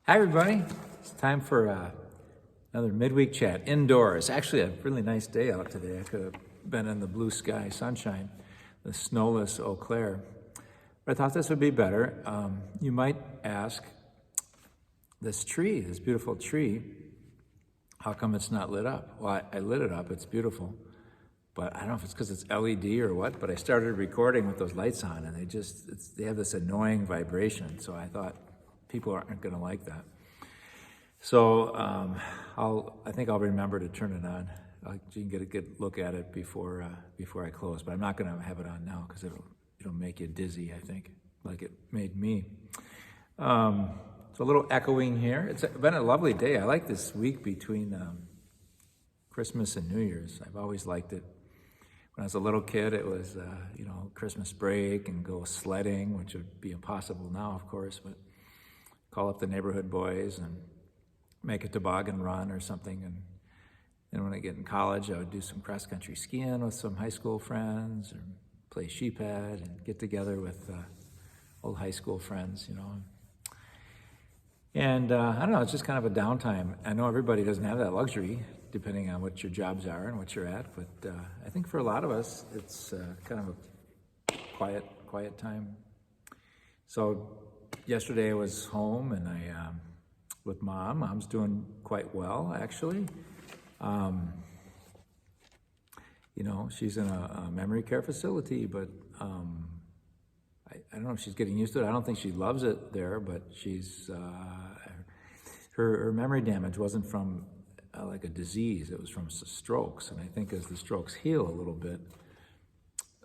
Hi, everybody. It's time for another midweek chat indoors. Actually, a really nice day out today. I could have been in the blue sky, sunshine, the snowless Eau Claire. But I thought this would be better. You might ask, this tree, this beautiful tree, how come it's not lit up? Well, I lit it up. It's beautiful. But I don't know if it's because it's LED or what, but I started recording with those lights on, and they have this annoying vibration. So I thought people aren't going to like that. So I think I'll remember to turn it on. You can get a good look at it before I close, but I'm not going to have it on now because it'll make you dizzy, I think, like it made me. It's a little echoing here. It's been a lovely day. I like this week between Christmas and New Year's. I've always liked it. When I was a little kid, it was, Christmas break and go sledding, which would be impossible now, of course, but call up the neighborhood boys and make a toboggan run or something. And then when I get in college, I would do some cross-country skiing with some high school friends or play sheephead and get together with old high school friends, And I don't know, it's just kind of a downtime. I know everybody doesn't have that luxury, depending on what your jobs are and what you're at, but I think for a lot of us, it's kind of a quiet time. So yesterday I was home and I, with Mom. Mom's doing quite well, actually. She's in a memory care facility, but I don't know if she's getting used to it. I don't think she loves it there, but she's, her memory damage wasn't from like a disease, it was from strokes. And I think as the strokes heal a little bit,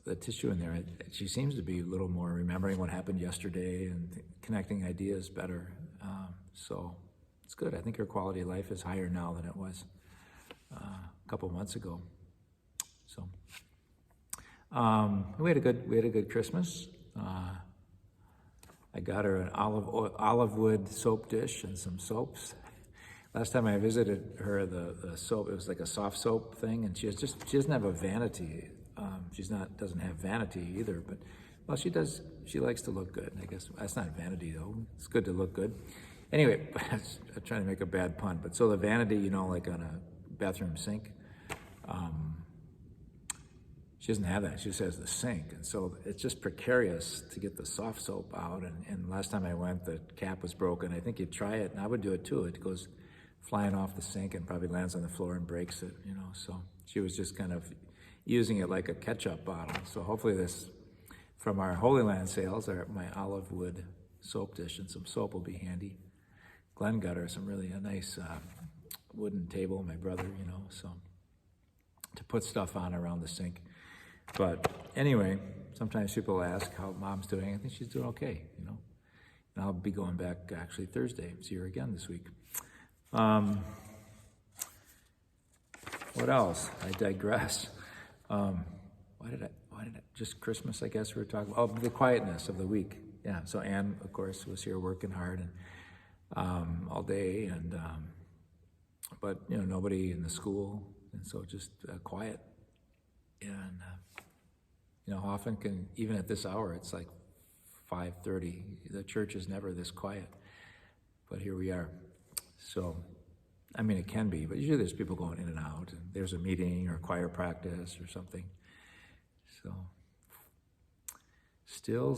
the tissue in there, she seems to be a little more remembering what happened yesterday and connecting ideas better. So it's good. I think her quality of life is higher now than it was a couple months ago. So we had a good Christmas. I got her an olive wood soap dish and some soaps. Last time I visited her, the soap, it was like a soft soap thing, and she doesn't have a vanity. Doesn't have vanity either, but well, she does. She likes to look good. I guess that's not vanity though. It's good to look good. Anyway, I'm trying to make a bad pun, but so the vanity, like on a bathroom sink, she doesn't have that. She just has the sink, and so it's just precarious to get the soft soap out. And last time I went, the cap was broken. I think you'd try it, and I would do it too. It goes flying off the sink and probably lands on the floor and breaks it, So she was just kind of using it like a ketchup bottle. So hopefully this, from our Holy Land sales, my olive wood soap dish and some soap will be handy. Glenn got her a nice wooden table, my brother, so to put stuff on around the sink. But anyway, sometimes people ask how Mom's doing. I think she's doing okay, And I'll be going back actually Thursday, see her again this week. What else? I digress. Why did I, just Christmas, I guess we were talking about, the quietness of the week. Yeah, so Ann, of course, was here working hard and all day, and but nobody in the school, and so just quiet. And often even at this hour, it's like 5:30. The church is never this quiet, but here we are. So, it can be, but usually there's people going in and out, and there's a meeting or choir practice or something. So, still.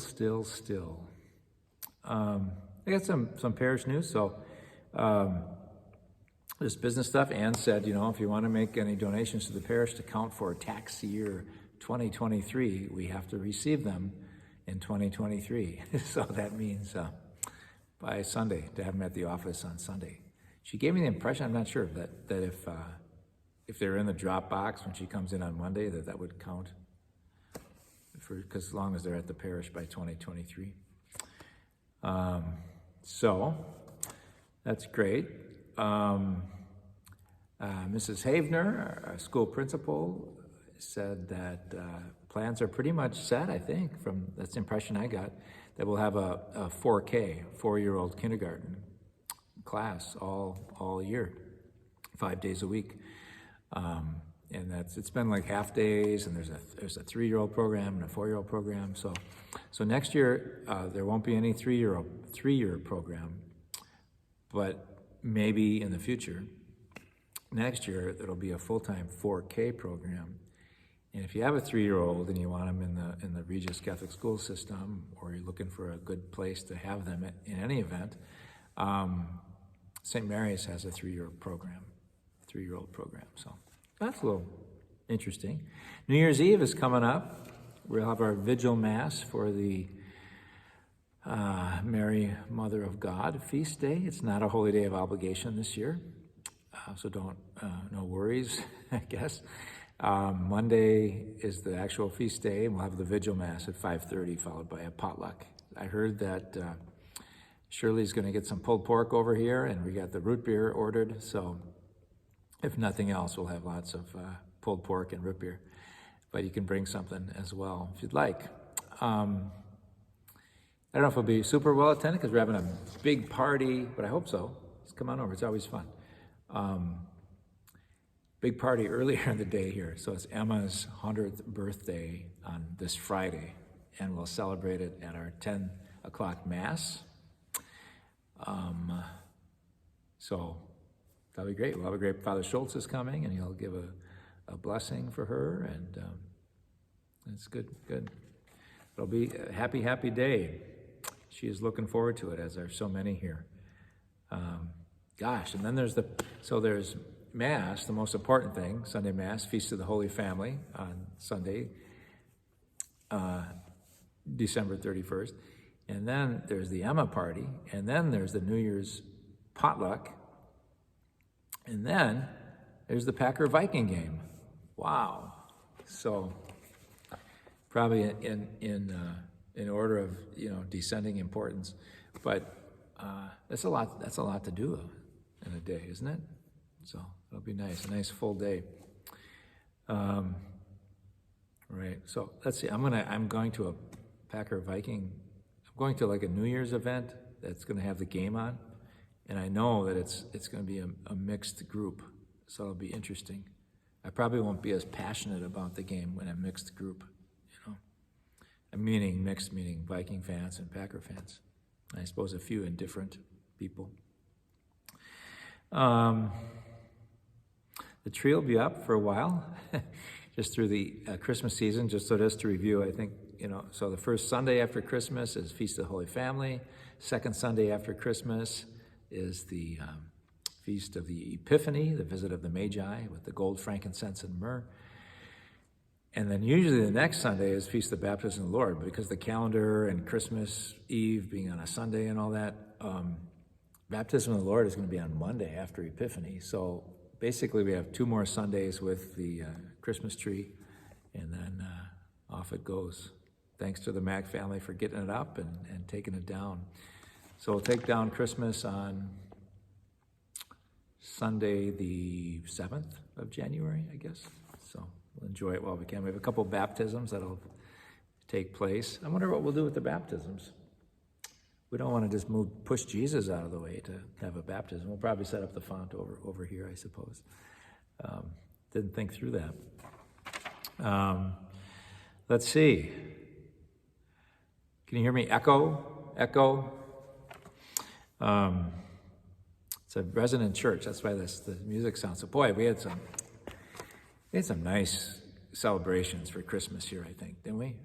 I got some parish news. So, this business stuff. Ann said, if you want to make any donations to the parish to count for tax year 2023, we have to receive them in 2023. So that means by Sunday, to have them at the office on Sunday. She gave me the impression, I'm not sure, that if they're in the drop box when she comes in on Monday, that would count, because as long as they're at the parish by 2023. So that's great. Mrs. Havener, our school principal, said that plans are pretty much set, I think, that's the impression I got, that we'll have a 4K, 4-year-old kindergarten class all year, 5 days a week. And it's been like half days, and there's a 3-year-old program and a 4-year-old program. So next year there won't be any 3-year program, but maybe in the future, next year, it'll be a full-time 4K program. And if you have a 3-year-old and you want them in the Regis Catholic school system, or you're looking for a good place to have them in any event, St. Mary's has a 3-year-old program. So that's a little interesting. New Year's Eve is coming up. We'll have our Vigil Mass for the Mary, Mother of God feast day. It's not a holy day of obligation this year, so no worries, I guess. Monday is the actual feast day, and we'll have the Vigil Mass at 5:30, followed by a potluck. I heard that Shirley's going to get some pulled pork over here, and we got the root beer ordered, so if nothing else, we'll have lots of pulled pork and root beer. But you can bring something as well if you'd like. I don't know if it'll be super well attended because we're having a big party, but I hope so. Just come on over, it's always fun. Big party earlier in the day here. So it's Emma's 100th birthday on this Friday, and we'll celebrate it at our 10 o'clock Mass. So that'll be great. We'll have a great, Father Schultz is coming, and he'll give a blessing for her, and it's good. It'll be a happy day. She is looking forward to it, as are so many here. And then there's Mass, the most important thing, Sunday Mass, Feast of the Holy Family on Sunday, December 31st. And then there's the Emma party, and then there's the New Year's potluck, and then there's the Packer Viking game. Wow. So probably in order of descending importance, but that's a lot to do in a day, isn't it? So it'll be nice, a nice full day. Right. So let's see. I'm going to a Packer Viking. I'm going to like a New Year's event that's going to have the game on, and I know that it's going to be a mixed group, so it'll be interesting. I probably won't be as passionate about the game when a mixed group, I'm meaning mixed, meaning Viking fans and Packer fans. I suppose a few indifferent people. The tree will be up for a while, just through the Christmas season, just to review, I think, so the first Sunday after Christmas is Feast of the Holy Family. Second Sunday after Christmas is the Feast of the Epiphany, the visit of the Magi with the gold, frankincense, and myrrh. And then usually the next Sunday is Feast of the Baptism of the Lord, because the calendar and Christmas Eve being on a Sunday and all that, Baptism of the Lord is going to be on Monday after Epiphany. So basically we have 2 more Sundays with the Christmas tree, and then off it goes. Thanks to the Mac family for getting it up and taking it down. So we'll take down Christmas on Sunday the 7th of January, I guess. So we'll enjoy it while we can. We have a couple baptisms that'll take place. I wonder what we'll do with the baptisms. We don't want to just push Jesus out of the way to have a baptism. We'll probably set up the font over here, I suppose. Didn't think through that. Let's see. Can you hear me? Echo? It's a resident church. That's why the music sounds so. Boy, we had some nice celebrations for Christmas here, I think, didn't we?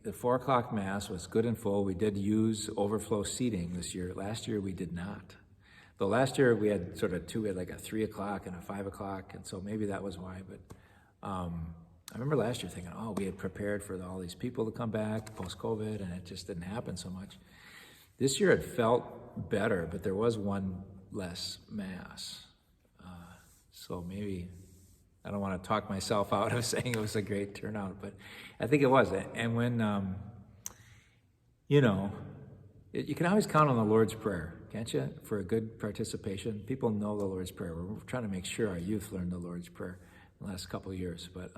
The 4 o'clock Mass was good and full. We did use overflow seating this year. Last year we did not. Though last year we had sort of 2, we had like a 3 o'clock and a 5 o'clock, and so maybe that was why. But I remember last year thinking, we had prepared for all these people to come back post-COVID, and it just didn't happen so much. This year it felt better, but there was one less Mass. So maybe, I don't want to talk myself out of saying it was a great turnout, but I think it was. And when, you can always count on the Lord's Prayer, can't you, for a good participation? People know the Lord's Prayer. We're trying to make sure our youth learn the Lord's Prayer in the last couple of years. But,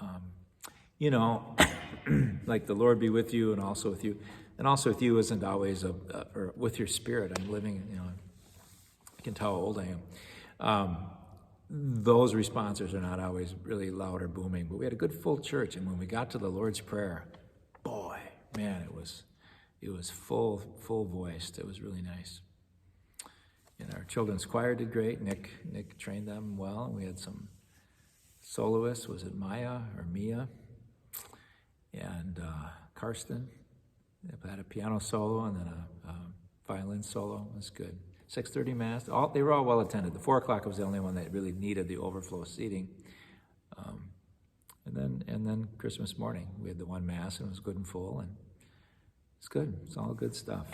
like the Lord be with you and also with you. And also with you isn't always, or with your spirit. I'm living, I can tell how old I am. Those responses are not always really loud or booming, but we had a good full church, and when we got to the Lord's Prayer, boy, man, it was full voiced. It was really nice. And our children's choir did great. Nick trained them well. And we had some soloists. Was it Maya or Mia? And Karsten had a piano solo and then a violin solo. It was good. 6:30 Mass. They were all well attended. The 4 o'clock was the only one that really needed the overflow seating. And then Christmas morning, we had the one Mass, and it was good and full, and it's good. It's all good stuff.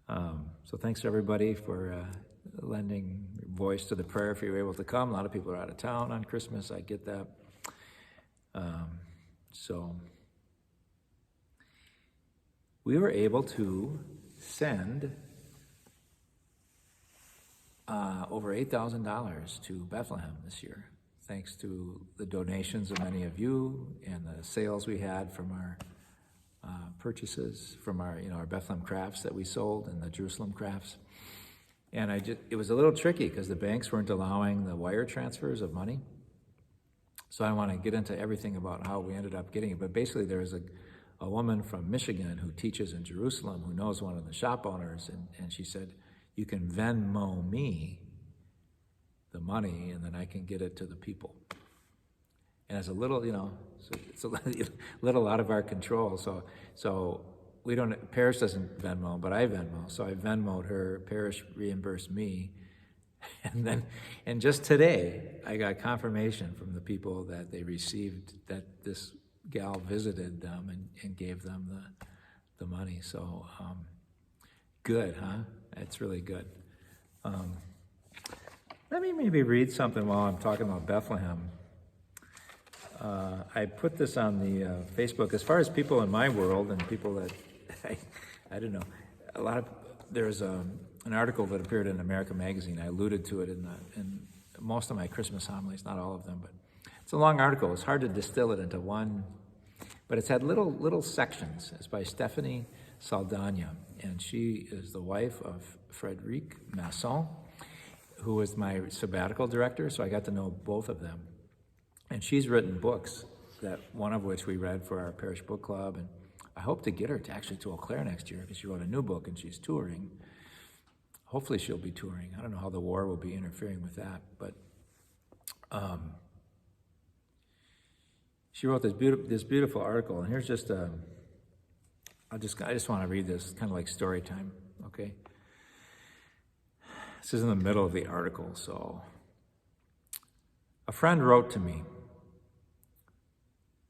So thanks to everybody for lending voice to the prayer if you were able to come. A lot of people are out of town on Christmas. I get that. So we were able to send over $8,000 to Bethlehem this year, thanks to the donations of many of you and the sales we had from our purchases from our Bethlehem crafts that we sold and the Jerusalem crafts. And it was a little tricky because the banks weren't allowing the wire transfers of money. So I don't want to get into everything about how we ended up getting it, but basically there was a woman from Michigan who teaches in Jerusalem who knows one of the shop owners, and she said, you can Venmo me the money and then I can get it to the people. And it's a little, so it's a little out of our control. So we don't, Parish doesn't Venmo, but I Venmo. So I Venmo'd her, Parish reimbursed me. And just today, I got confirmation from the people that they received that this gal visited them and gave them the money. So good, huh? It's really good. Let me maybe read something while I'm talking about Bethlehem. I put this on the Facebook. As far as people in my world and people that, I don't know, there's an article that appeared in America Magazine. I alluded to it in most of my Christmas homilies, not all of them, but it's a long article. It's hard to distill it into one, but it's had little sections. It's by Stephanie Saldana, and she is the wife of Frederic Masson, who was my sabbatical director, so I got to know both of them. And she's written books, that one of which we read for our parish book club, and I hope to get her to Eau Claire next year because she wrote a new book and she's touring. Hopefully she'll be touring. I don't know how the war will be interfering with that, but she wrote this beautiful article, and here's just I just want to read this, kind of like story time, okay? This is in the middle of the article, so. A friend wrote to me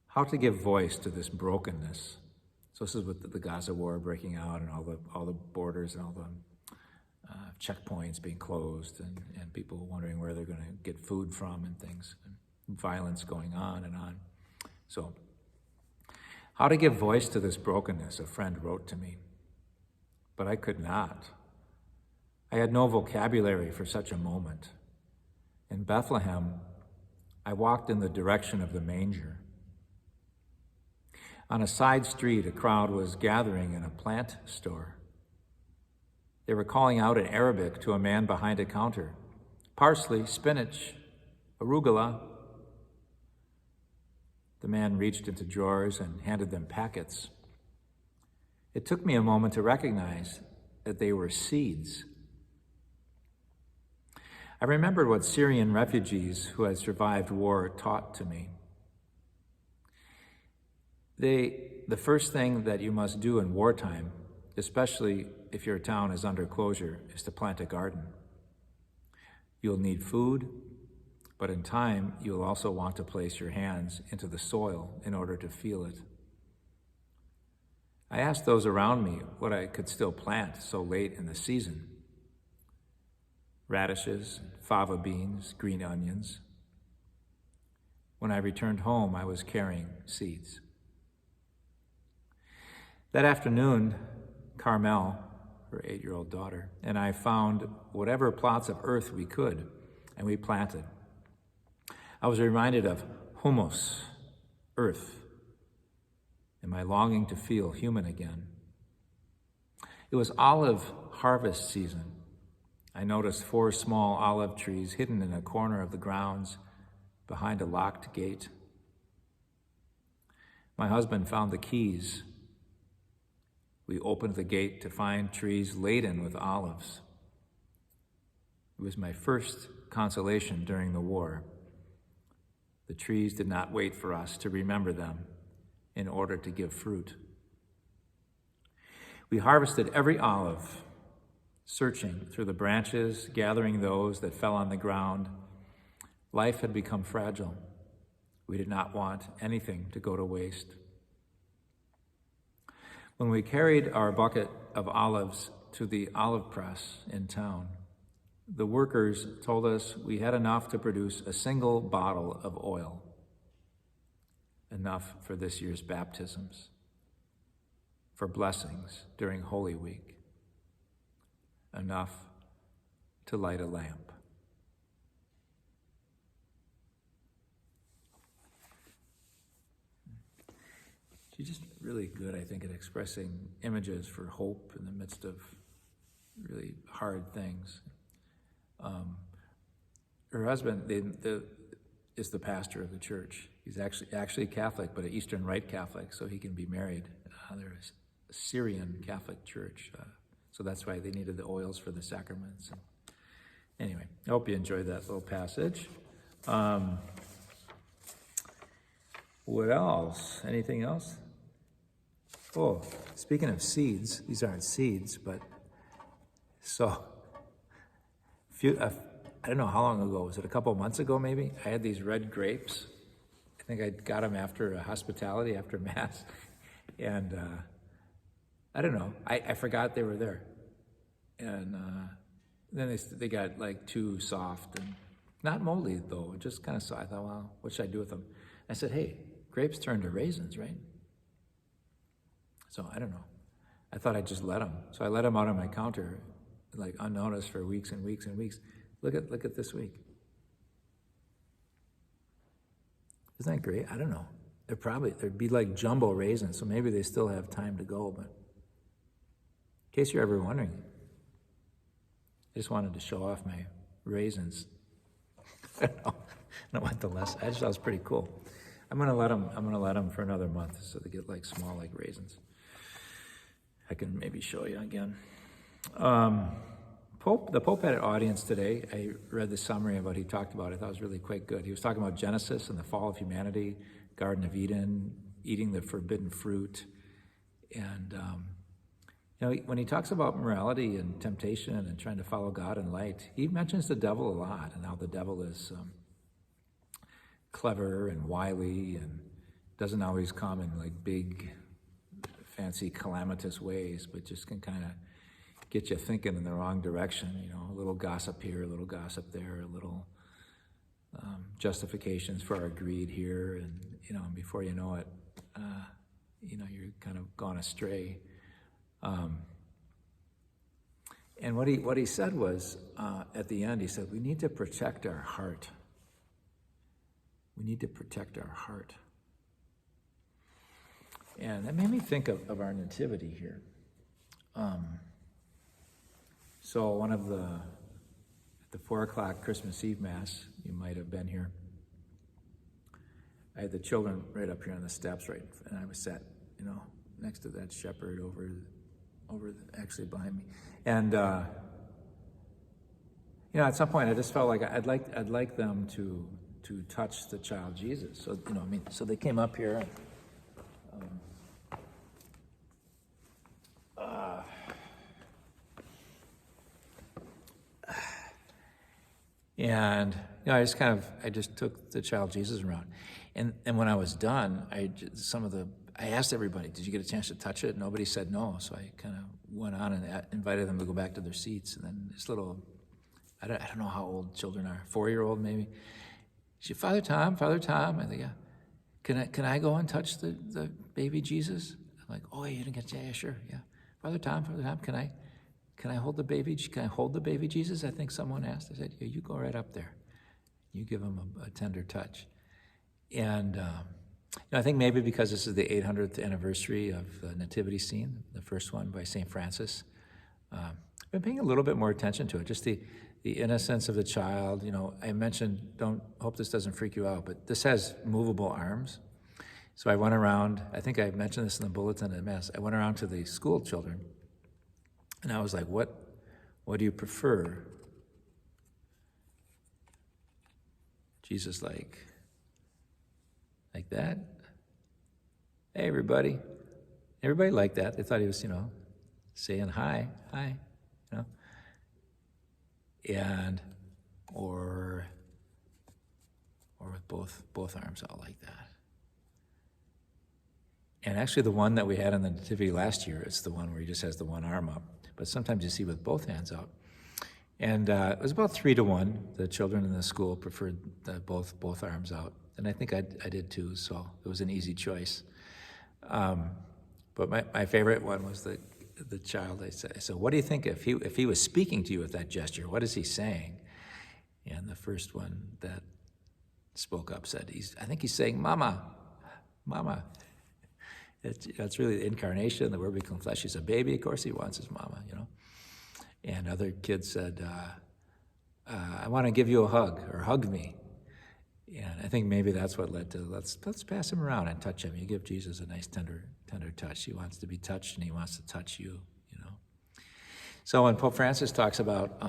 how to give voice to this brokenness. So this is with the Gaza war breaking out and all the borders and all the checkpoints being closed and people wondering where they're going to get food from and things, and violence going on and on. So, how to give voice to this brokenness, a friend wrote to me. But I could not. I had no vocabulary for such a moment. In Bethlehem, I walked in the direction of the manger. On a side street, a crowd was gathering in a plant store. They were calling out in Arabic to a man behind a counter, parsley, spinach, arugula. The man reached into drawers and handed them packets. It took me a moment to recognize that they were seeds. I remembered what Syrian refugees who had survived war taught to me. The first thing that you must do in wartime, especially if your town is under closure, is to plant a garden. You'll need food, but in time, you'll also want to place your hands into the soil in order to feel it. I asked those around me what I could still plant so late in the season. Radishes, fava beans, green onions. When I returned home, I was carrying seeds. That afternoon, Carmel, her 8-year-old daughter, and I found whatever plots of earth we could, and we planted. I was reminded of humus, earth, and my longing to feel human again. It was olive harvest season. I noticed 4 small olive trees hidden in a corner of the grounds behind a locked gate. My husband found the keys. we opened the gate to find trees laden with olives. It was my first consolation during the war. The trees did not wait for us to remember them in order to give fruit. We harvested every olive, searching through the branches, gathering those that fell on the ground. Life had become fragile. We did not want anything to go to waste. When we carried our bucket of olives to the olive press in town, the workers told us we had enough to produce a single bottle of oil, enough for this year's baptisms, for blessings during Holy Week, enough to light a lamp. She's just really good, I think, at expressing images for hope in the midst of really hard things. Her husband is the pastor of the church. He's actually Catholic, but an Eastern Rite Catholic, so he can be married. There's a Syrian Catholic church, so that's why they needed the oils for the sacraments. Anyway, I hope you enjoyed that little passage. What else? Anything else? Oh, speaking of seeds, these aren't seeds, but so I don't know how long ago, was it a couple months ago maybe? I had these red grapes. I think I got them after a hospitality, after Mass. And I don't know, I forgot they were there. And then they got like too soft and not moldy though, just kind of soft. I thought, well, what should I do with them? I said, hey, grapes turn to raisins, right? So I don't know. I thought I'd just let them. So I let them out on my counter, like unnoticed for weeks and weeks and weeks. Look at this week. Isn't that great? I don't know. There'd be like jumbo raisins, so maybe they still have time to go, but in case you're ever wondering, I just wanted to show off my raisins. I don't want the less. I just thought it was pretty cool. I'm gonna let them for another month so they get like small like raisins. I can maybe show you again. The Pope had an audience today. I read the summary of what he talked about. I thought it was really quite good. He was talking about Genesis and the fall of humanity, Garden of Eden, eating the forbidden fruit. And, when he talks about morality and temptation and trying to follow God in light, he mentions the devil a lot and how the devil is clever and wily and doesn't always come in like big, fancy, calamitous ways, but just can kind of get you thinking in the wrong direction, a little gossip here, a little gossip there, a little justifications for our greed here, and before you know it, you're kind of gone astray. And what he said was, at the end, he said, we need to protect our heart. We need to protect our heart. And that made me think of our nativity here. So one of at the 4:00 Christmas Eve Mass, you might have been here, I had the children right up here on the steps, right, and I was sat, next to that shepherd over actually behind me. And, at some point I just felt like I'd like them to touch the child Jesus. So, so they came up here and I just took the child Jesus around, and when I was done, I asked everybody, did you get a chance to touch it? Nobody said no, so I kind of went on and invited them to go back to their seats. And then this little, I don't know how old children are, 4-year-old maybe. She said, Father Tom. I think, yeah. Can I go and touch the baby Jesus? I'm like, oh, you didn't get, yeah, sure, yeah. Father Tom, can I hold the baby? Can I hold the baby Jesus? I think someone asked. I said, yeah, you go right up there. You give him a tender touch. And I think maybe because this is the 800th anniversary of the nativity scene, the first one by St. Francis, I've been paying a little bit more attention to it, just the innocence of the child. I mentioned, hope this doesn't freak you out, but this has movable arms. So I went around, I think I mentioned this in the bulletin at Mass, I went around to the school children, and I was like, what do you prefer? Jesus like that? Hey, everybody. Everybody liked that. They thought he was, saying hi, and, or with both arms out like that. And actually the one that we had in the Nativity last year is the one where he just has the one arm up. But sometimes you see with both hands out. And it was about 3-1. The children in the school preferred both arms out. And I think I did too, so it was an easy choice. But my favorite one was the child. I said, what do you think if he was speaking to you with that gesture? What is he saying? And the first one that spoke up said, I think he's saying, Mama, Mama. It's really the incarnation, the Word become flesh. He's a baby, of course he wants his mama, And other kids said, I want to give you a hug, or hug me. And I think maybe that's what led to, let's pass him around and touch him. You give Jesus a nice tender touch. He wants to be touched, and he wants to touch you, So when Pope Francis talks about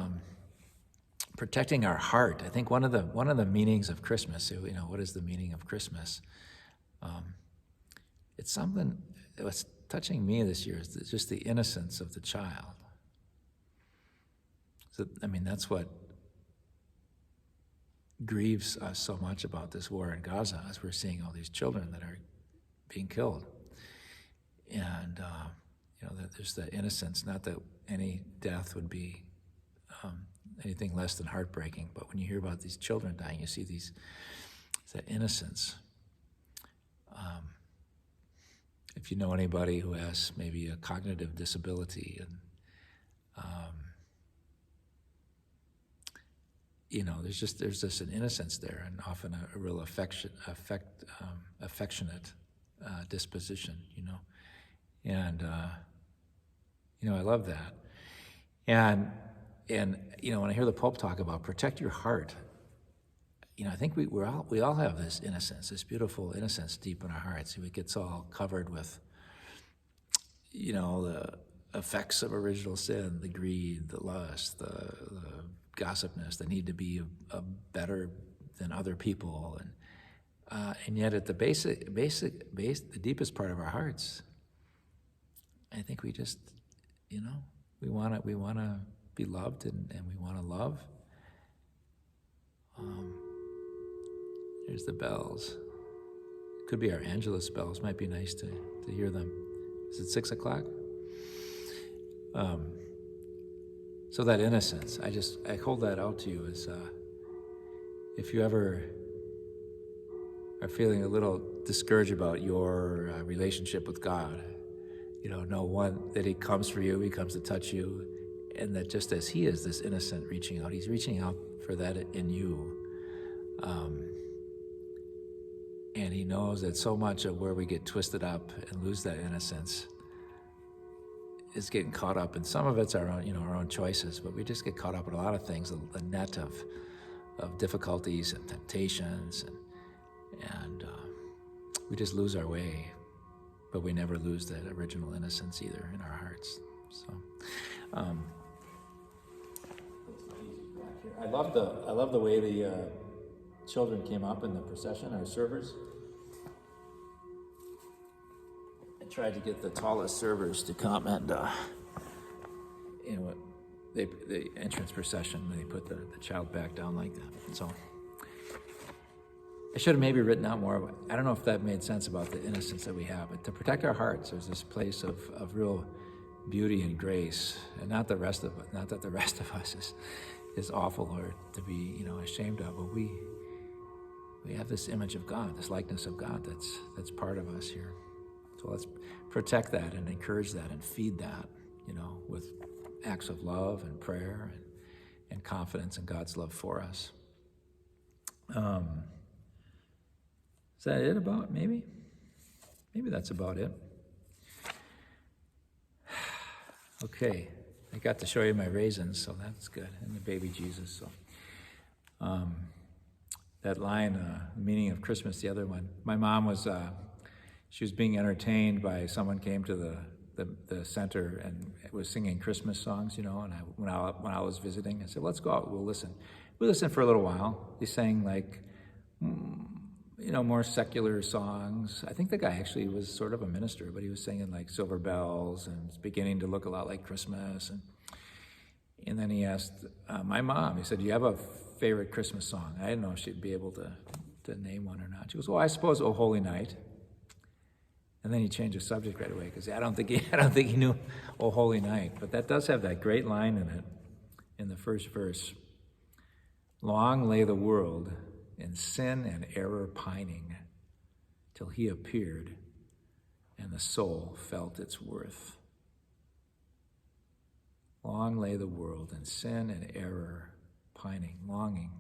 protecting our heart, I think one of the meanings of Christmas, what is the meaning of Christmas? It's something that was touching me this year, is just the innocence of the child. So, that's what grieves us so much about this war in Gaza, as we're seeing all these children that are being killed. And, that there's the innocence, not that any death would be anything less than heartbreaking, but when you hear about these children dying, you see that innocence. If you know anybody who has maybe a cognitive disability, and there's just an innocence there, and often a real affectionate disposition, and I love that. And when I hear the Pope talk about protect your heart, I think we all have this innocence, this beautiful innocence deep in our hearts. It gets all covered with, the effects of original sin, the greed, the lust, the gossipness, the need to be better than other people, and yet at the base, the deepest part of our hearts, I think we just, we want to be loved, and we want to love. Here's the bells. Could be our Angelus bells. Might be nice to hear them. Is it 6 o'clock? So that innocence, I hold that out to you as if you ever are feeling a little discouraged about your relationship with God, know one, that he comes for you, he comes to touch you, and that just as he is this innocent reaching out, he's reaching out for that in you. And he knows that so much of where we get twisted up and lose that innocence is getting caught up, and some of it's our own choices, but we just get caught up in a lot of things, the net of difficulties and temptations, and we just lose our way, but we never lose that original innocence either in our hearts. So I love the way the children came up in the procession, our servers. I tried to get the tallest servers to come, and the entrance procession, they put the child back down like that. So I should have maybe written out more. I don't know if that made sense about the innocence that we have, but to protect our hearts, there's this place of real beauty and grace, and not that the rest of us is awful or to be ashamed of, but we have this image of God, this likeness of God that's part of us here. So let's protect that and encourage that and feed that, with acts of love and prayer and confidence in God's love for us. Is that it about, maybe? Maybe that's about it. Okay, I got to show you my raisins, so that's good, and the baby Jesus. So that line, the meaning of Christmas, the other one. My mom was She was being entertained by someone came to the center and was singing Christmas songs, and when I was visiting, I said, let's go out, we'll listen. We listened for a little while. They sang like, more secular songs. I think the guy actually was sort of a minister, but he was singing like Silver Bells, and it's beginning to look a lot like Christmas. And then he asked my mom, he said, do you have a favorite Christmas song? I didn't know if she'd be able to name one or not. She goes, well, I suppose "O Holy Night." And then he changed the subject right away because I don't think he knew "O Holy Night." But that does have that great line in it, in the first verse. Long lay the world in sin and error pining, till he appeared, and the soul felt its worth. Long lay the world in sin and error pining, longing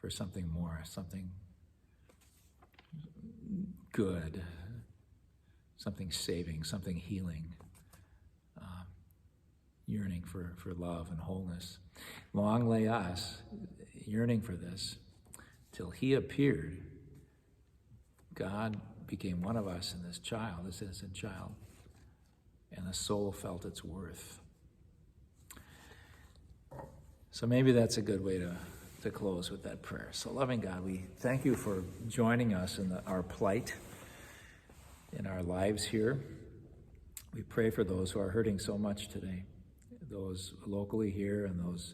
for something more, something good, something saving, something healing, yearning for love and wholeness. Long lay us yearning for this till he appeared. God became one of us in this child, this innocent child, and the soul felt its worth. So maybe that's a good way to close with that prayer. So loving God, we thank you for joining us in our plight in our lives here. We pray for those who are hurting so much today, those locally here and those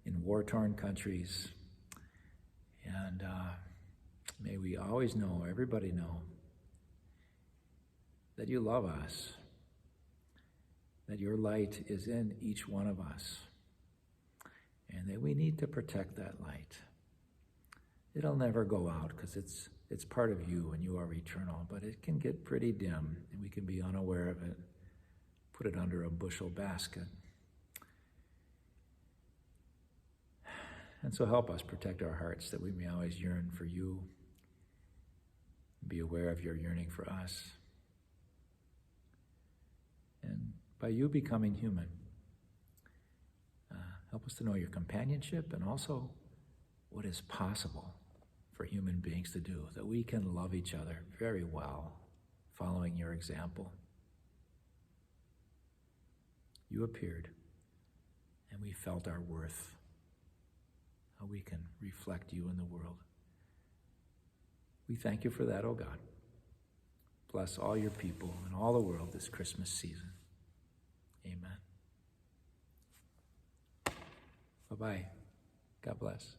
in war-torn countries. And may we always know, everybody know, that you love us, that your light is in each one of us, and that we need to protect that light. It'll never go out because it's part of you and you are eternal, but it can get pretty dim and we can be unaware of it, put it under a bushel basket. And so help us protect our hearts that we may always yearn for you, be aware of your yearning for us. And by you becoming human, help us to know your companionship and also what is possible for human beings to do, that we can love each other very well, following your example. You appeared, and we felt our worth, how we can reflect you in the world. We thank you for that, oh God. Bless all your people and all the world this Christmas season. Amen. Bye-bye. God bless.